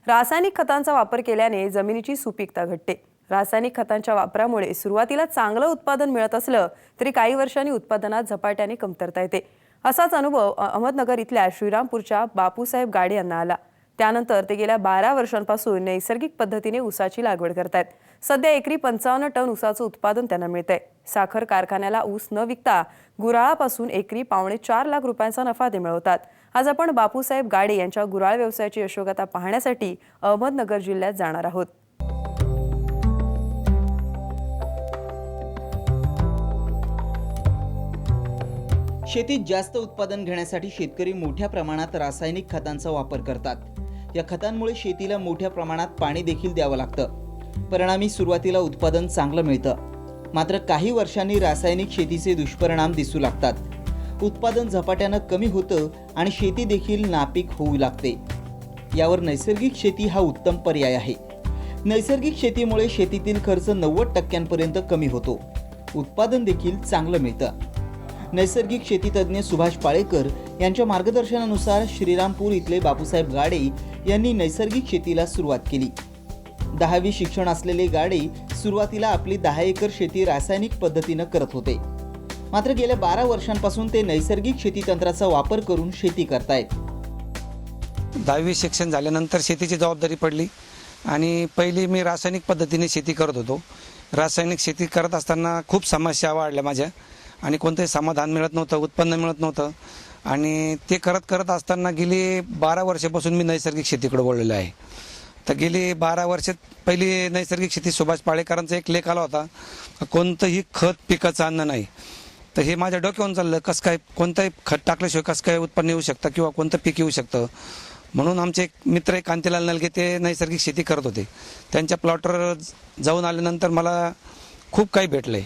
रासायनिक खतांचा वापर केल्याने जमिनीची सुपीकता घटते। रासायनिक खतांच्या वापरामुळे सुरुवातीला चांगलं उत्पादन मिळत असलं तरी काही वर्षांनी उत्पादनात झपाट्याने कमतरता येते। असाच अनुभव अहमदनगर इथल्या श्रीरामपूरच्या बापूसाहेब गाडे यांना आला। त्यानंतर ते गेल्या 12 वर्षांपासून नैसर्गिक पद्धतीने ऊसाची लागवड करतायत। सध्या एकरी 55 टन ऊसाचं उत्पादन त्यांना मिळतंय। साखर कारखान्याला ऊस न विकता गुराळापासून एकरी 4.25 लाख रुपयांचा नफा ते मिळवतात। आज आपण बापूसाहेब गाडे यांच्या गुराळ व्यवसायाची यशोगाथा पाहण्यासाठी अहमदनगर जिल्ह्यात जाणार आहोत। शेतीत जास्त उत्पादन घेण्यासाठी शेतकरी मोठ्या प्रमाणात रासायनिक खतांचा वापर करतात। या खतांमुळे शेतीला मोठ्या प्रमाणात पाणी देखील द्यावं लागतं। परिणामी सुरुवातीला उत्पादन चांगलं मिळतं, मात्र काही वर्षांनी रासायनिक शेतीचे दुष्परिणाम दिसू लागतात। उत्पादन झपाट्यानं कमी होतं आणि शेती देखील नापीक होऊ लागते। यावर नैसर्गिक शेती हा उत्तम पर्याय आहे। नैसर्गिक शेतीमुळे शेतीतील खर्च 90% कमी होतो, उत्पादन देखील चांगलं मिळतं। नैसर्गिक शेती तज्ज्ञ सुभाष पाळेकर यांच्या मार्गदर्शनानुसार श्रीरामपूर इथले बापूसाहेब गाडे यांनी नैसर्गिक शेतीला सुरुवात केली। 10वी शिक्षण असलेले गाडे सुरुवातीला आपली 10 एकर शेती रासायनिक पद्धतीनं करत होते, मात्र गेल्या 12 वर्षांपासून ते नैसर्गिक शेती तंत्राचा वापर करून शेती करतायत। 10वी शिक्षण झाल्यानंतर शेतीची जबाबदारी पडली आणि पहिली मी रासायनिक पद्धतीने शेती करत होतो। रासायनिक शेती करत असताना खूप समस्या वाढल्या माझ्या आणि कोणतेही समाधान मिळत नव्हतं, उत्पन्न मिळत नव्हतं आणि ते करत असताना गेली 12 वर्षापासून मी नैसर्गिक शेतीकडे वळलेलो आहे। तर गेली 12 वर्षात पहिली नैसर्गिक शेती सुभाष पाळेकरांचा एक लेख आला होता, कोणतंही खत पिकाचं अन्न नाही। तर हे माझ्या डोक्यावरून चाललं, कसं काय कोणतंही खत टाकल्याशिवाय कसं काय उत्पन्न येऊ शकतं किंवा कोणतं पीक येऊ शकतं। म्हणून आमचे एक मित्र एक कांतीलाल नलगे ते नैसर्गिक शेती करत होते। त्यांच्या प्लॉटवर जाऊन आल्यानंतर मला खूप काही भेटलंय।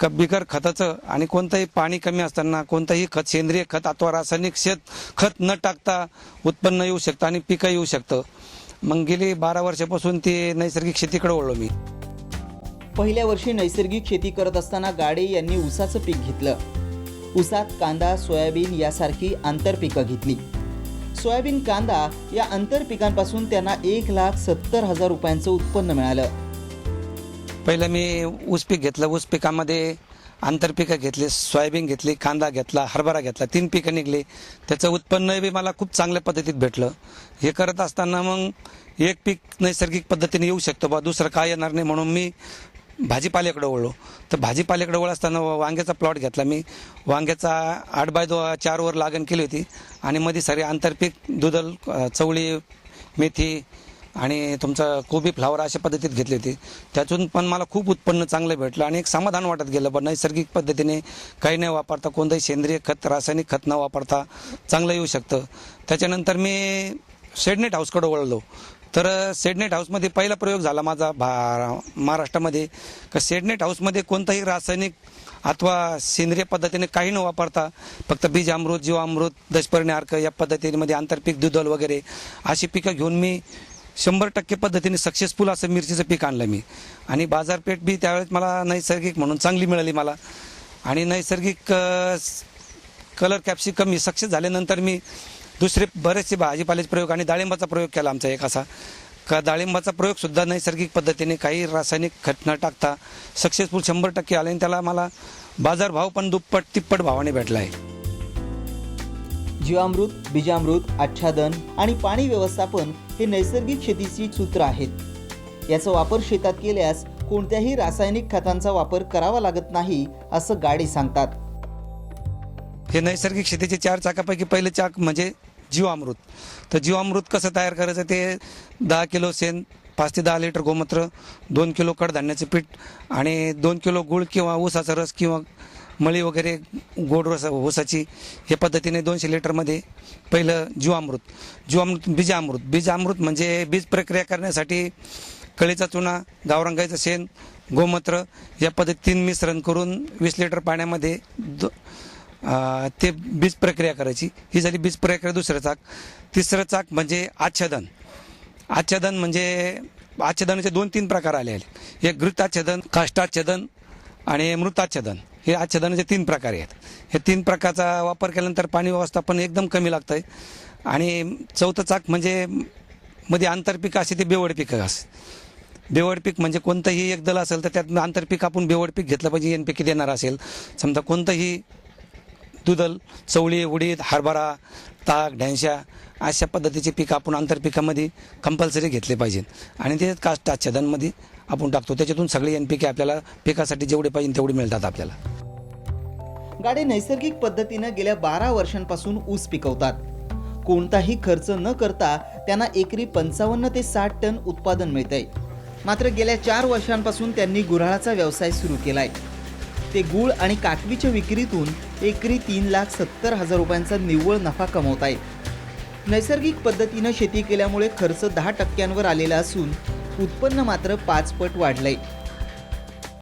बिगर खताचं आणि कोणतंही पाणी कमी असताना कोणतंही खत, सेंद्रिय खत अथवा रासायनिक खत न टाकता उत्पन्न येऊ शकतं आणि पिकं येऊ शकतं। मग गेली 12 वर्षापासून ते नैसर्गिक शेतीकडे वळलो मी। पहिल्या वर्षी नैसर्गिक शेती करत असताना गाडे यांनी ऊसाचं पीक घेतलं। ऊसात कांदा, सोयाबीन यासारखी आंतरपिकं घेतली। सोयाबीन, कांदा या आंतरपिकांपासून त्यांना 1,70,000 रुपयांचं उत्पन्न मिळालं। पहिलं मी ऊस पीक घेतलं, ऊस पिकामध्ये आंतरपिकं घेतली, सोयाबीन घेतली, कांदा घेतला, हरभरा घेतला, 3 पिकं निघली। त्याचं उत्पन्न बी मला खूप चांगल्या पद्धतीत भेटलं। हे करत असताना मग एक पीक नैसर्गिक पद्धतीने येऊ शकतो बा, दुसरं काय येणार नाही म्हणून मी भाजीपाल्याकडे वळलो। तर भाजीपाल्याकडे वळ असताना वांग्याचा प्लॉट घेतला मी। वांग्याचा 8x4 वर लागण केली होती आणि मध्ये सारे आंतरपीक दुधल, चवळी, मेथी आणि तुमचं कोबी, फ्लावर अशा पद्धतीत घेतली होती। त्यातून पण मला खूप उत्पन्न चांगलं भेटलं आणि एक समाधान वाटत गेलं, पण नैसर्गिक पद्धतीने काही न वापरता, कोणतंही सेंद्रिय खत, रासायनिक खत न वापरता चांगलं येऊ शकतं। त्याच्यानंतर मी शेडनेट हाऊसकडे वळलो। तर शेडनेट हाऊसमध्ये पहिला प्रयोग झाला माझा महाराष्ट्रामध्ये, का शेडनेट हाऊसमध्ये कोणताही रासायनिक अथवा सेंद्रिय पद्धतीने काही न वापरता फक्त बीज अमृत, जीवामृत, दशपर्णी अर्क या पद्धतीमध्ये आंतरपीक, दुधल वगैरे अशी पिकं घेऊन मी 100% पद्धतीने सक्सेसफुल असं मिरचीचं पीक आणलं मी। आणि बाजारपेठ बी त्यावेळेस मला नैसर्गिक म्हणून चांगली मिळाली मला। आणि नैसर्गिक कलर कॅप्सिकम मी सक्सेस झाल्यानंतर मी दुसरे बरेचसे भाजीपाल्याचे प्रयोग आणि डाळिंबाचा प्रयोग केला आमचा एक असा, का डाळिंबाचा प्रयोगसुद्धा नैसर्गिक पद्धतीने काही रासायनिक खत न टाकता सक्सेसफुल 100% आले आणि त्याला मला बाजारभाव पण दुप्पट तिप्पट भावाने भेटला आहे। जीवामृत, बीजामृत, आच्छादन आणि पाणी व्यवस्थापन हे नैसर्गिक शेतीची सूत्र आहेत। याचा वापर शेतात केल्यास कोणत्याही रासायनिक खतांचा वापर करावा लागत नाही, असं गाडे सांगतात। हे नैसर्गिक शेतीचे 4 चाकापैकी पहिले चाक म्हणजे जीवामृत। तर जीवामृत कसं तयार करायचं, ते 10 किलो शेण, 5 ते 10 लिटर गोमूत्र, 2 किलो कडधान्याचे पीठ आणि 2 किलो गूळ किंवा ऊसाचा रस किंवा मळी वगैरे गोड रस ऊसाची, हे पद्धतीने 200 लिटरमध्ये पहिलं जीवामृत, बीजामृत म्हणजे बीज प्रक्रिया करण्यासाठी कळीचा चुना, गावरान गाईचं शेण, गोमूत्र या पद्धतीने मिश्रण करून 20 लिटर पाण्यामध्ये ते बीज प्रक्रिया करायची। ही झाली बीज प्रक्रिया दुसरं चाक। तिसरं चाक म्हणजे आच्छादन म्हणजे आच्छादनाचे 2-3 प्रकार आले। एक घृताच्छादन, काष्टाच्छादन आणि मृताच्छादन, हे आच्छादनाचे 3 प्रकार आहेत। हे 3 प्रकारचा वापर केल्यानंतर पाणी व्यवस्थापन एकदम कमी लागतंय। आणि चौथं चाक म्हणजे मध्ये आंतरपीक असे ते बेवड पिकं असते. बेवड पीक म्हणजे कोणतंही एक दल असेल तर त्यात आंतरपीक आपण बेवड पीक घेतलं पाहिजे. एनपीके देणार असेल समजा कोणतंही दुधल, चवळी, उडीद, हरभरा, ताक, ढॅंशा अशा पद्धतीचे पीक आपण आंतरपिकामध्ये कंपल्सरी घेतले पाहिजेत आणि ते कास्ट आच्छादनमध्ये आपण टाकतो. त्याच्यातून सगळे एनपीके आपल्याला पिकासाठी जेवढे पाहिजे तेवढे मिळतात आपल्याला. गाडे नैसर्गिक पद्धतीनं गेल्या 12 वर्षांपासून ऊस पिकवतात. कोणताही खर्च न करता त्यांना एकरी 55 ते 60 टन उत्पादन मिळतंय. मात्र गेल्या 4 वर्षांपासून त्यांनी गुऱ्हाळाचा व्यवसाय सुरू केलाय. ते गूळ आणि काकवीच्या विक्रीतून एकरी 3,70,000 रुपयांचा निव्वळ नफा कमवत आहेत. नैसर्गिक पद्धतीनं शेती केल्यामुळे खर्च 10% आलेला असून उत्पन्न मात्र 5 पट वाढलंय.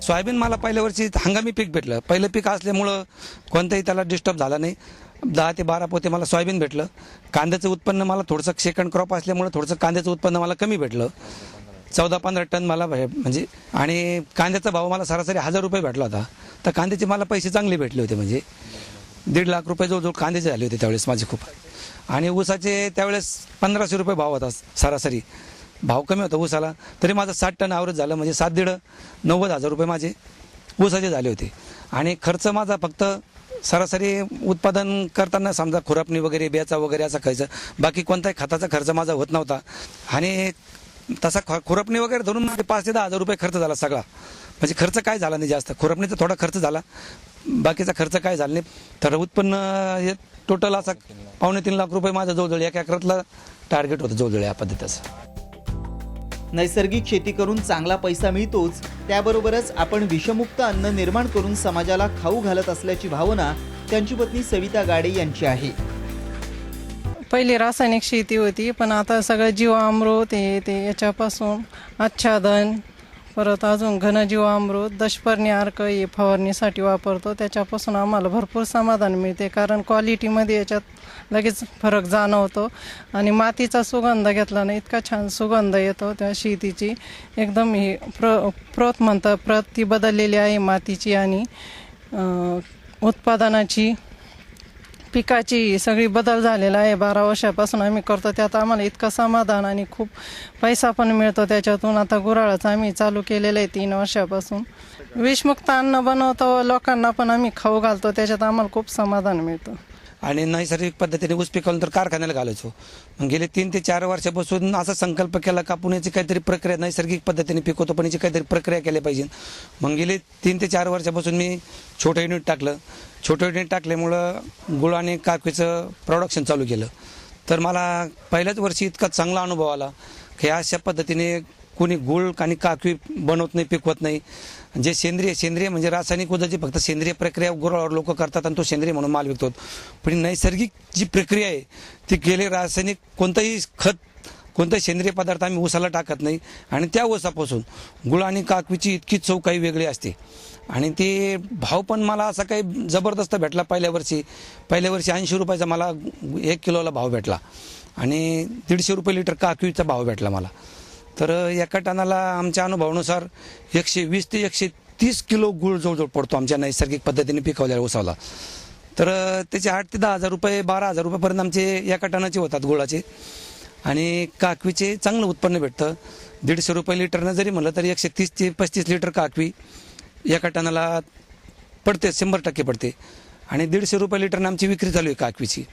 सोयाबीन मला पहिल्या वर्षी हंगामी पीक भेटलं. पहिलं पीक असल्यामुळं कोणताही त्याला डिस्टर्ब झाला नाही. 10 ते 12 पोते मला सोयाबीन भेटलं. कांद्याचं उत्पन्न मला थोडंसं सेकंड क्रॉप असल्यामुळं थोडंसं कांद्याचं उत्पन्न मला कमी भेटलं. 14-15 टन मला म्हणजे आणि कांद्याचा भाव मला सरासरी 1,000 रुपये भेटला होता. तर कांद्याचे मला पैसे चांगले भेटले होते. म्हणजे 1.5 लाख रुपये जवळजवळ कांद्याचे झाले होते त्यावेळेस माझे खूप. आणि ऊसाचे त्यावेळेस 1,500 रुपये भाव होता सरासरी. भाव कमी होता ऊसाला तरी माझं 60 टन ॲव्हरेज झालं. म्हणजे 7,90,000 रुपये माझे ऊसाचे झाले होते. आणि खर्च माझा फक्त सरासरी उत्पादन करताना समजा खुरपणी वगैरे बेचा वगैरे असा खर्च, बाकी कोणताही खताचा खर्च माझा होत नव्हता. आणि तसा खुरपणी वगैरे धरून माझे 5,000 ते 10,000 रुपये खर्च झाला सगळा. म्हणजे खर्च काय झाला नाही जास्त. खुरपणीचा थोडा खर्च झाला, बाकीचा खर्च काय झाला नाही. तर उत्पन्न हे टोटल असा 2.5-3 लाख रुपये माझं जवळजवळ 1 एकरातला टार्गेट होतं जवळजवळ या पद्धतीचं. नैसर्गिक शेती करून चांगला पैसा मिळतोच, त्याबरोबरच आपण विषमुक्त अन्न निर्माण करून समाजाला खाऊ घालत असल्याची भावना त्यांची पत्नी सविता गाडे यांची आहे. पहिली रासायनिक शेती होती, पण आता सगळं जीवामृत ते याच्यापासून आच्छादन, परत अजून घनजीवामृत, दशपर्णी अर्क हे फवारणीसाठी वापरतो. त्याच्यापासून आम्हाला भरपूर समाधान मिळते, कारण क्वालिटीमध्ये याच्यात लगेच फरक जाणवतो. आणि मातीचा सुगंध घेतला ना इतका छान सुगंध येतो त्या शेतीची. एकदम ही प्रत म्हणतात, प्रत ती बदललेली आहे मातीची आणि उत्पादनाची, पिकाची सगळी बदल झालेला आहे. 12 वर्षापासून आम्ही करतो, त्यात आम्हाला इतकं समाधान आणि खूप पैसा पण मिळतो त्याच्यातून. आता गुऱ्हाळाचं आम्ही चालू केलेलं आहे 3 वर्षापासून. विषमुक्त अन्न बनवतो, लोकांना पण आम्ही खाऊ घालतो, त्याच्यात आम्हाला खूप समाधान मिळतं. आणि नैसर्गिक पद्धतीने ऊस पिकवून तर कारखान्याला घालायचो. मग गेले 3 ते 4 वर्षापासून असा संकल्प केला का आपण याची काहीतरी प्रक्रिया, नैसर्गिक पद्धतीने पिकवतो पण याची काहीतरी प्रक्रिया केली पाहिजे. मग गेले 3 ते 4 वर्षापासून मी छोटं युनिट टाकलं. छोटं युनिट टाकल्यामुळं गुळ आणि काकवीचं प्रोडक्शन चालू केलं. तर मला पहिल्याच वर्षी इतका चांगला अनुभव आला की अशा पद्धतीने कोणी गुळ आणि काकवी बनवत नाही, पिकवत नाही. जे सेंद्रिय म्हणजे रासायनिक उद्याची फक्त सेंद्रिय प्रक्रिया गुळावर लोक करतात आणि तो सेंद्रिय म्हणून माल विकतो. पण नैसर्गिक जी प्रक्रिया आहे ती गेले रासायनिक कोणतंही खत, कोणताही सेंद्रिय पदार्थ आम्ही ऊसाला टाकत नाही. आणि त्या ऊसापासून गुळ आणि काकवीची इतकी चव काही वेगळी असते. आणि ते भाव पण मला असा काही जबरदस्त भेटला. पहिल्या वर्षी 80 रुपयाचा मला 1 किलोला भाव भेटला आणि 150 रुपये लिटर काकवीचा भाव भेटला मला. तर एका टनाला आमच्या अनुभवानुसार 120 ते 130 किलो गुळ जवळजवळ पडतो आमच्या नैसर्गिक पद्धतीने पिकवलेल्या ऊसाला. तर त्याचे 8,000 ते 10,000 रुपये, 12,000 रुपयेपर्यंत आमचे एका टनाचे होतात गुळाचे. आणि काकवीचे चांगलं उत्पन्न भेटतं. 150 रुपये लिटरनं जरी म्हणलं तरी 130 ते 35 लिटर काकवी एका टनाला पडते, 100% पडते. आणि 150 रुपये लिटरनं आमची विक्री चालू आहे काकवीची.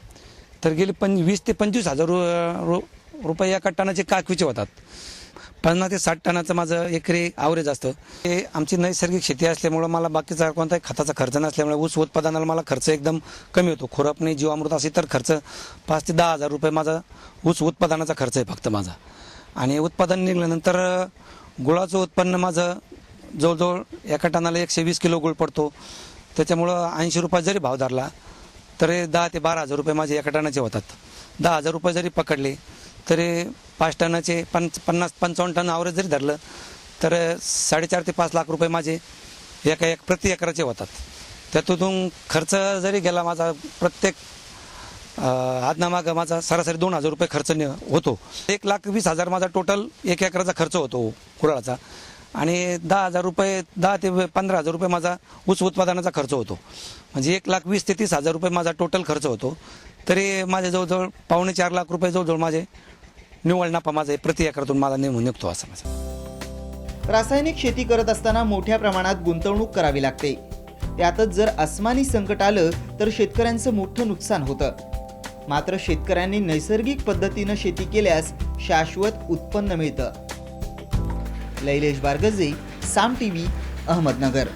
तर गेले 20,000 ते 25,000 रुपये एका टनाचे काकवीचे होतात. 50 ते 60 टनाचं माझं एकरी ॲव्हरेज असतं. हे आमची नैसर्गिक शेती असल्यामुळं मला बाकीचा कोणताही खताचा खर्च नसल्यामुळे ऊस उत्पादनाला मला खर्च एकदम कमी होतो. खुरपणी, जीवामृत असे तर खर्च 5,000 ते 10,000 रुपये माझा ऊस उत्पादनाचा खर्च आहे फक्त माझा. आणि उत्पादन निघाल्यानंतर गुळाचं उत्पन्न माझं जवळजवळ एका टनाला 120 किलो गुळ पडतो. त्याच्यामुळं 80 रुपये जरी भाव धरला तरी 10,000 ते 12,000 रुपये माझे एका टनाचे होतात. 10,000 रुपये जरी पकडले तरी 5 टनाचे 50-55 टन ॲव्हरेज जरी धरलं तर 4.5 ते 5 लाख रुपये माझे प्रति एकराचे होतात. त्यातून खर्च जरी गेला माझा प्रत्येक आदनामागं माझा सरासरी 2,000 रुपये खर्च होतो. 1,20,000 माझा टोटल 1 एकराचा खर्च होतो गुळाचा. आणि 10,000 रुपये, 10,000 ते 15,000 रुपये माझा ऊस उत्पादनाचा खर्च होतो. म्हणजे 1,20,000 ते 30,000 रुपये माझा टोटल खर्च होतो. तरी माझे जवळजवळ 4.5 लाख रुपये जवळजवळ माझे निव्वळ नफा माझा प्रति एकरातून मला नेमून निघतो असं माझं. रासायनिक शेती करत असताना मोठ्या प्रमाणात गुंतवणूक करावी लागते. त्यातच जर अस्मानी संकट आलं तर शेतकऱ्यांचं मोठं नुकसान होतं. मात्र शेतकऱ्यांनी नैसर्गिक पद्धतीनं शेती केल्यास शाश्वत उत्पन्न मिळतं. लैलेश बारगजे, साम टीव्ही, अहमदनगर.